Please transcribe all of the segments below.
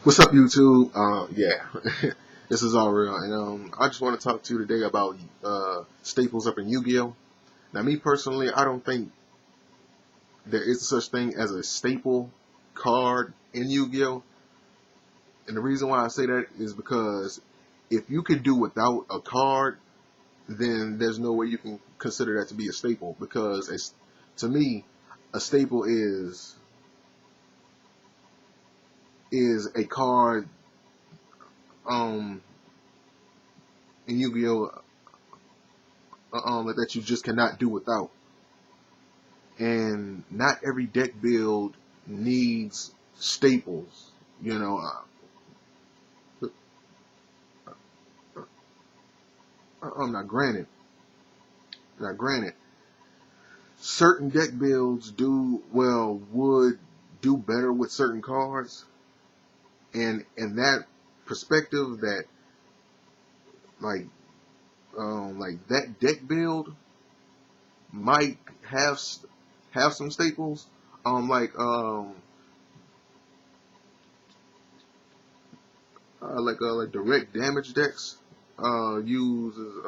What's up, YouTube? Yeah, this is all real, and I just want to talk to you today about staples up in Yugioh. Now, me personally, I don't think there is such thing as a staple card in Yu-Gi-Oh, and the reason why I say that is because if you can do without a card, then there's no way you can consider that to be a staple. Because to me, a staple is a card um, in Yu-Gi-Oh that you just cannot do without. And not every deck build needs staples. You know, not granted. Not granted. Certain deck builds would do better with certain cards, and in that perspective, that like that deck build might have some staples. Um, like um, like direct damage decks uses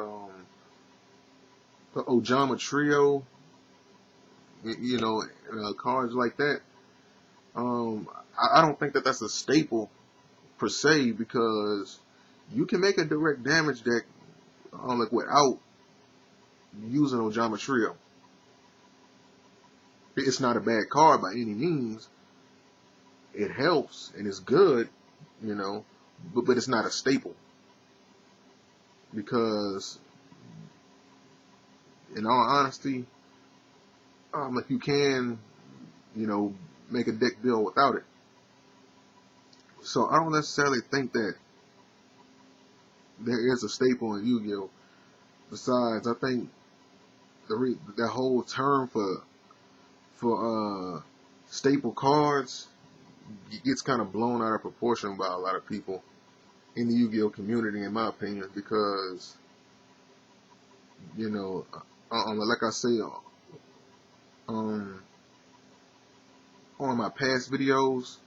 the Ojama Trio, cards like that. I don't think that that's a staple per se, because you can make a direct damage deck like without using Ojama Trio. It's not a bad card by any means. It helps and it's good, you know, but it's not a staple, because in all honesty, like you can, make a deck build without it. So I don't necessarily think that there is a staple in Yu-Gi-Oh. Besides, I think that whole term for staple cards gets kind of blown out of proportion by a lot of people in the Yu-Gi-Oh community, in my opinion, because like I say, um, on my past videos,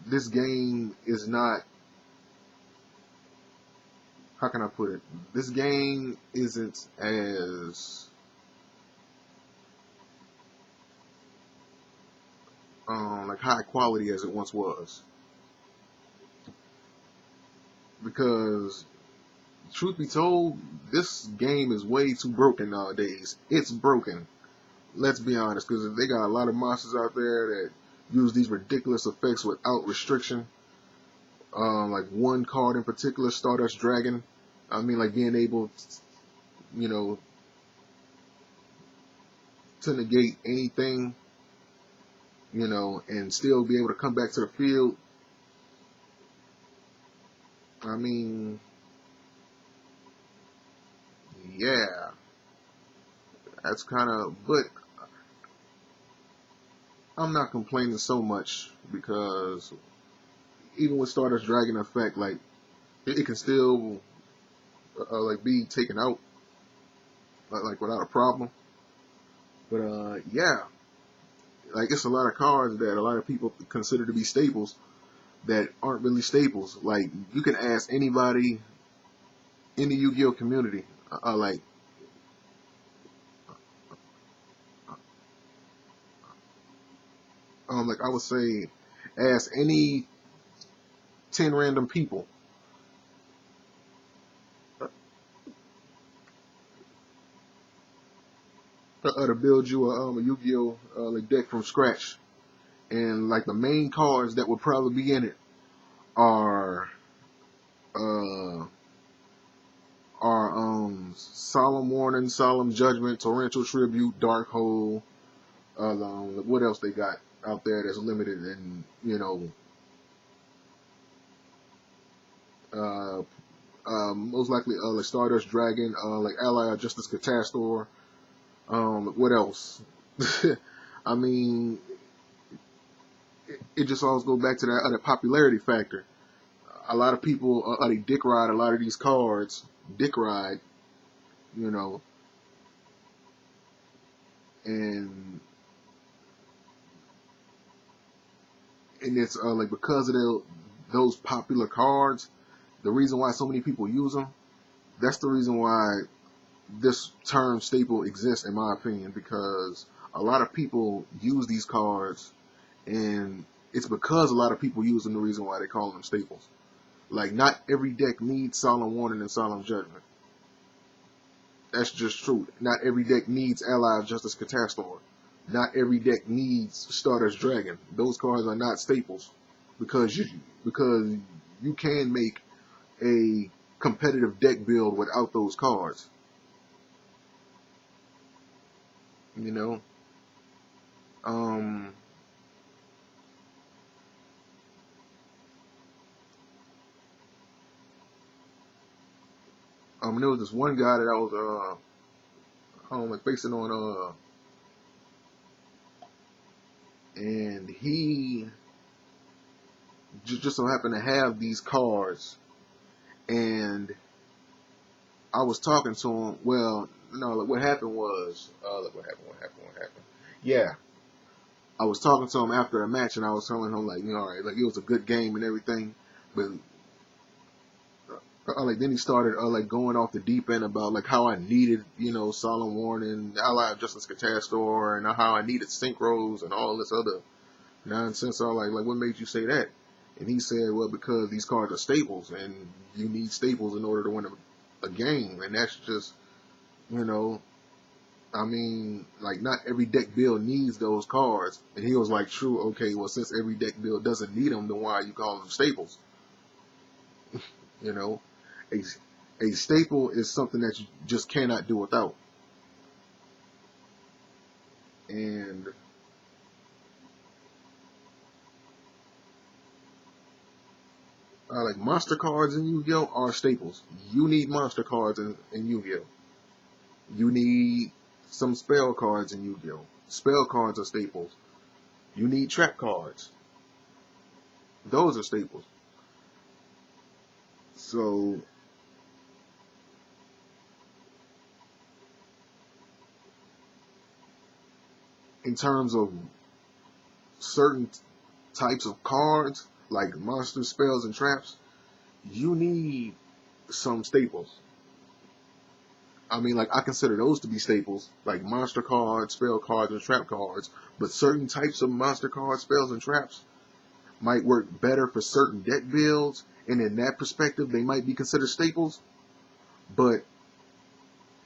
this game is not. How can I put it? This game isn't as like high quality as it once was, because truth be told, this game is way too broken nowadays. It's broken. Let's be honest, because they got a lot of monsters out there that use these ridiculous effects without restriction. Like one card in particular, Stardust Dragon. I mean, like being able, you know, to negate anything, and still be able to come back to the field. I mean, yeah, that's kind of, but I'm not complaining so much, because even with Stardust Dragon effect, like it can still like be taken out like without a problem. But yeah, like it's a lot of cards that a lot of people consider to be staples that aren't really staples. Like you can ask anybody in the Yu-Gi-Oh community, like I would say, ask any 10 random people to build you a Yu-Gi-Oh like deck from scratch, and like the main cards that would probably be in it are uh Solemn Warning, Solemn Judgment, Torrential Tribute, Dark Hole. What else they got out there that's limited, and uh, most likely like Stardust Dragon, like Ally of Justice Catastor. What else? I mean, it just always goes back to that other popularity factor. A lot of people they dick ride a lot of these cards, dick ride, you know, and and it's like because of those popular cards, the reason why so many people use them. That's the reason why this term staple exists, in my opinion, because a lot of people use these cards, and it's because a lot of people use them the reason why they call them staples. Like, not every deck needs Solemn Warning and Solemn Judgment. That's just true. Not every deck needs Ally of Justice Catastor. Not every deck needs Stardust Dragon. Those cards are not staples because you can make a competitive deck build without those cards. You know, um, there was this one guy that I was like facing on and he just so happened to have these cards, and I was talking to him. Well, no, like what happened was, look what happened. Yeah, I was talking to him after a match, and I was telling him like, all right, like it was a good game and everything, but like then he started like going off the deep end about like how I needed, Solemn Warning, Ally of Justice Catastor, and how I needed synchros and all this other nonsense. I was like what made you say that? And he said, well, because these cards are staples, and you need staples in order to win a game, and that's just, I mean, like not every deck build needs those cards. And he was like, true, okay, well since every deck build doesn't need them, then why are you calling them staples? You know, a, a staple is something that you just cannot do without. And like monster cards in Yu-Gi-Oh are staples. You need monster cards in Yu-Gi-Oh. You need some spell cards in Yu-Gi-Oh. Spell cards are staples. You need trap cards. Those are staples. So in terms of certain types of cards, like monster spells and traps, you need some staples. I mean, like, I consider those to be staples, like monster cards, spell cards, and trap cards. But certain types of monster cards, spells, and traps might work better for certain deck builds, and in that perspective, they might be considered staples. But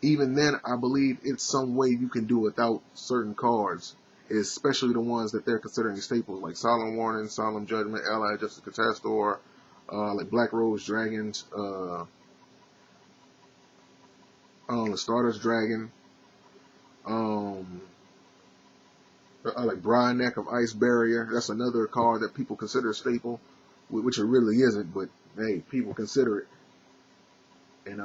even then, I believe it's some way you can do without certain cards, especially the ones that they're considering staples, like Solemn Warning, Solemn Judgment, Ally Justice Catastor, like Black Rose Dragons, the Stardust Dragon, um, like Brian Neck of Ice Barrier. That's another card that people consider a staple, which it really isn't, but hey, people consider it. And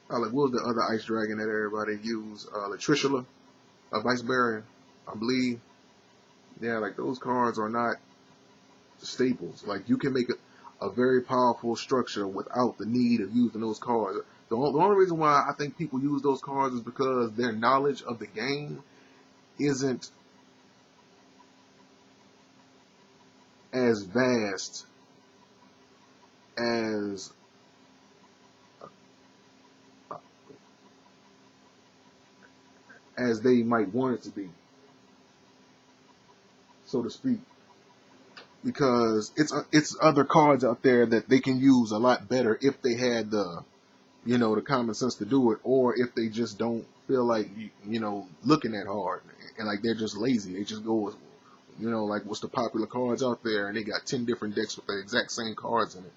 like what was the other Ice Dragon that everybody used? Like Trishula of Ice Barrier, I believe. Yeah, like those cards are not staples. Like you can make a very powerful structure without the need of using those cards. The only reason why I think people use those cards is because their knowledge of the game isn't as vast as they might want it to be, so to speak. Because it's other cards out there that they can use a lot better if they had the the common sense to do it, or if they just don't feel like looking that hard, and like they're just lazy. They just go with like what's the popular cards out there, and they got 10 different decks with the exact same cards in it.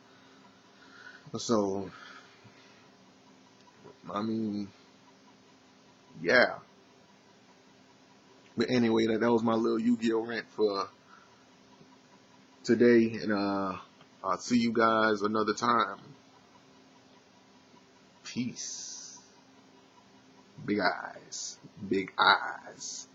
So I mean, yeah. But anyway, that was my little Yu-Gi-Oh rant for today, and I'll see you guys another time. Peace. Big eyes. Big eyes.